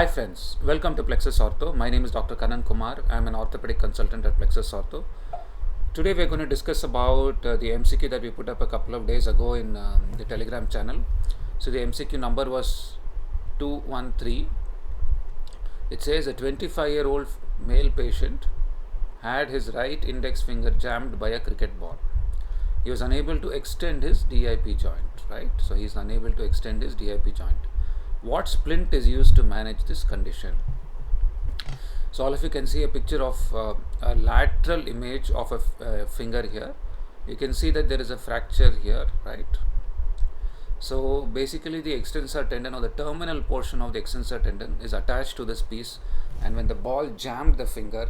Hi friends, welcome to Plexus Ortho. My name is Dr. Kanan Kumar. I am an orthopedic consultant at Plexus Ortho. Today we are going to discuss about the MCQ that we put up a couple of days ago in the Telegram channel. So the MCQ number was 213. It says a 25-year-old male patient had his right index finger jammed by a cricket ball. He was unable to extend his DIP joint, right? So he is unable to extend his DIP joint. What splint is used to manage this condition? So all of you can see a picture of a lateral image of a finger here. You can see that there is a fracture here, right? So basically the extensor tendon or the terminal portion of the extensor tendon is attached to this piece, and when the ball jammed the finger,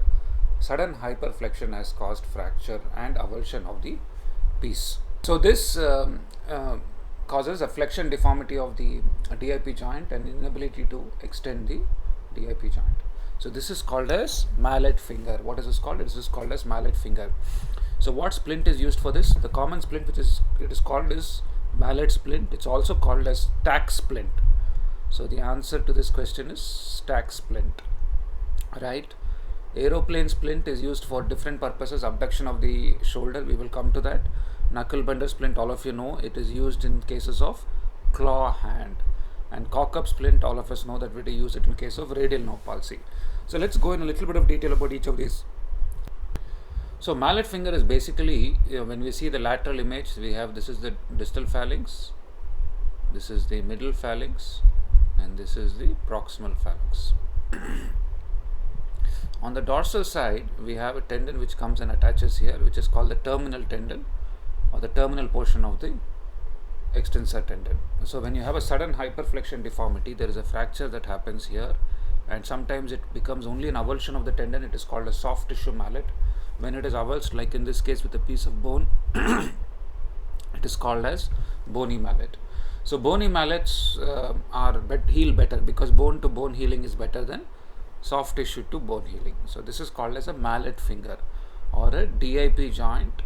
sudden hyperflexion has caused fracture and avulsion of the piece. So this causes a flexion deformity of the DIP joint and inability to extend the DIP joint. So this is called as mallet finger. What is this called? This is called as mallet finger. So what splint is used for this? The common splint it is called is mallet splint. It's also called as stack splint. So the answer to this question is stack splint, right? Aeroplane splint is used for different purposes. Abduction of the shoulder, we will come to that. Knuckle bender splint, all of you know, it is used in cases of claw hand. And cock up splint, all of us know that we use it in case of radial nerve palsy. So let's go in a little bit of detail about each of these. So mallet finger is basically, when we see the lateral image, we have, this is the distal phalanx, this is the middle phalanx, and this is the proximal phalanx. On the dorsal side, we have a tendon which comes and attaches here, which is called the terminal tendon or the terminal portion of the extensor tendon. So when you have a sudden hyperflexion deformity, there is a fracture that happens here, and sometimes it becomes only an avulsion of the tendon. It is called a soft tissue mallet. When it is avulsed, like in this case with a piece of bone, it is called as bony mallet. So bony mallets heal better because bone to bone healing is better than soft tissue to bone healing. So this is called as a mallet finger or a DIP joint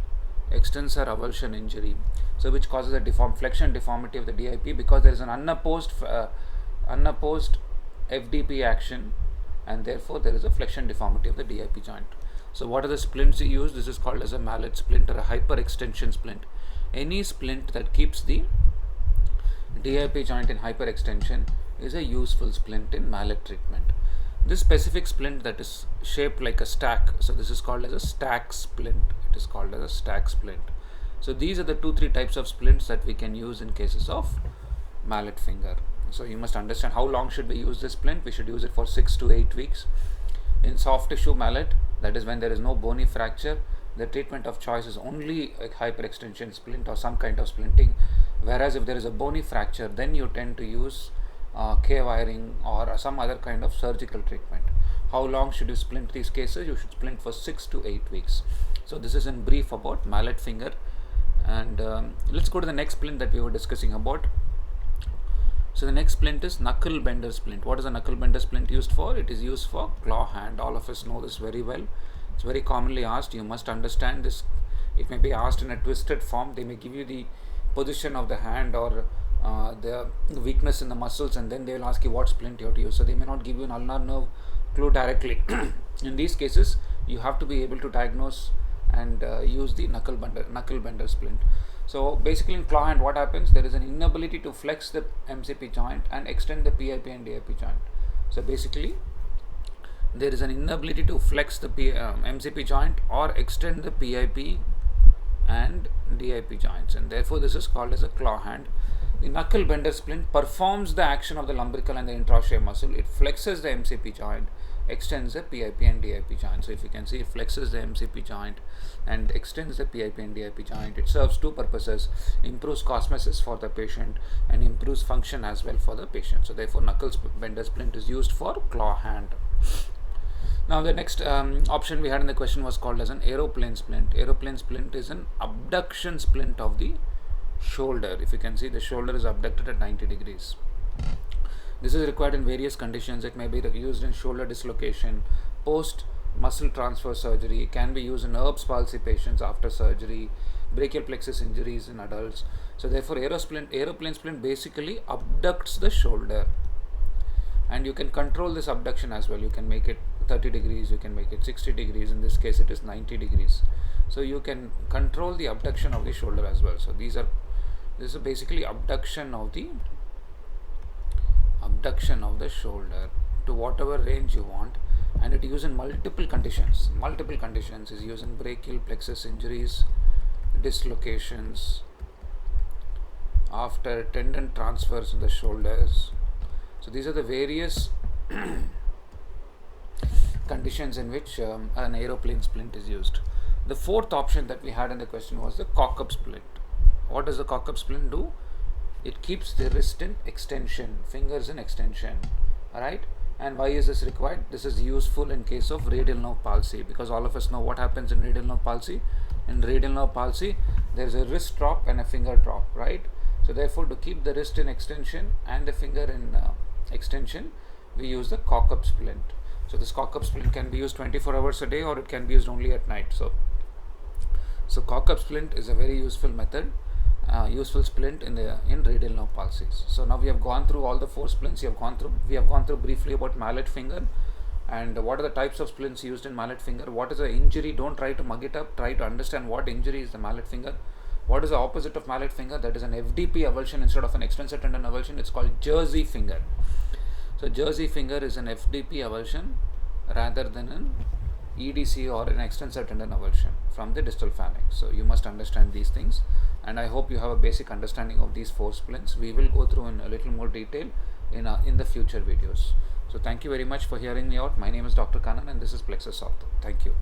extensor avulsion injury. So which causes a flexion deformity of the DIP because there is an unopposed FDP action, and therefore there is a flexion deformity of the DIP joint. So what are the splints you use? This is called as a mallet splint or a hyperextension splint. Any splint that keeps the DIP joint in hyperextension is a useful splint in mallet treatment. This specific splint that is shaped like a stack, so this is called as a stack splint. It is called as a stack splint. So these are the 2-3 types of splints that we can use in cases of mallet finger. So you must understand how long should we use this splint. We should use it for 6 to 8 weeks. In soft tissue mallet, that is when there is no bony fracture, the treatment of choice is only a hyperextension splint or some kind of splinting. Whereas if there is a bony fracture, then you tend to use K-wiring or some other kind of surgical treatment. How long should you splint these cases? You should splint for 6 to 8 weeks. So this is in brief about mallet finger. And let's go to the next splint that we were discussing about. So the next splint is knuckle bender splint. What is a knuckle bender splint used for? It is used for claw hand. All of us know this very well. It's very commonly asked. You must understand this. It may be asked in a twisted form. They may give you the position of the hand or the weakness in the muscles, and then they will ask you what splint you have to use. So they may not give you an ulnar nerve clue directly. In these cases, you have to be able to diagnose and use the knuckle bender splint. So basically in claw hand, what happens? There is an inability to flex the MCP joint and extend the PIP and DIP joint. So basically there is an inability to flex the MCP joint or extend the PIP and DIP joints, and therefore this is called as a claw hand. The knuckle bender splint performs the action of the lumbrical and the intraosteal muscle. It flexes the MCP joint, extends the PIP and DIP joint. So if you can see, it flexes the MCP joint and extends the PIP and DIP joint. It serves 2 purposes: improves cosmesis for the patient and improves function as well for the patient. So therefore knuckle bender splint is used for claw hand. Now the next option we had in the question was called as an aeroplane splint. Aeroplane splint is an abduction splint of the shoulder. If you can see, the shoulder is abducted at 90 degrees. This is required in various conditions. It may be used in shoulder dislocation, post muscle transfer surgery, can be used in Erb's palsy patients after surgery, brachial plexus injuries in adults. So therefore aeroplane splint basically abducts the shoulder. and you can control this abduction as well. You can make it 30 degrees, you can make it 60 degrees. In this case it is 90 degrees. So you can control the abduction of the shoulder as well. So this is basically abduction of the shoulder to whatever range you want, and it used in multiple conditions. Is used in brachial plexus injuries, dislocations, after tendon transfers in the shoulders. So these are the various conditions in which an aeroplane splint is used. The fourth option that we had in the question was the cock-up splint. What does the cock-up splint do? It keeps the wrist in extension, fingers in extension. Alright? And why is this required? This is useful in case of radial nerve palsy, because all of us know what happens in radial nerve palsy. In radial nerve palsy, there is a wrist drop and a finger drop, right? So therefore, to keep the wrist in extension and the finger in extension, we use the cock-up splint. So this cock-up splint can be used 24 hours a day, or it can be used only at night. So cock-up splint is a very useful method, useful splint in radial nerve palsies. So now we have gone through all the 4 splints. We have gone through briefly about mallet finger, and what are the types of splints used in mallet finger. What is the injury? Don't try to mug it up. Try to understand what injury is the mallet finger. What is the opposite of mallet finger? That is an FDP avulsion instead of an extensor tendon avulsion. It's called jersey finger. So jersey finger is an FDP avulsion rather than an EDC or an extensor tendon avulsion from the distal phalanx. So you must understand these things, and I hope you have a basic understanding of these 4 splints. We will go through in a little more detail in the future videos. So thank you very much for hearing me out. My name is Dr. Kannan, and this is Plexus Ortho. Thank you.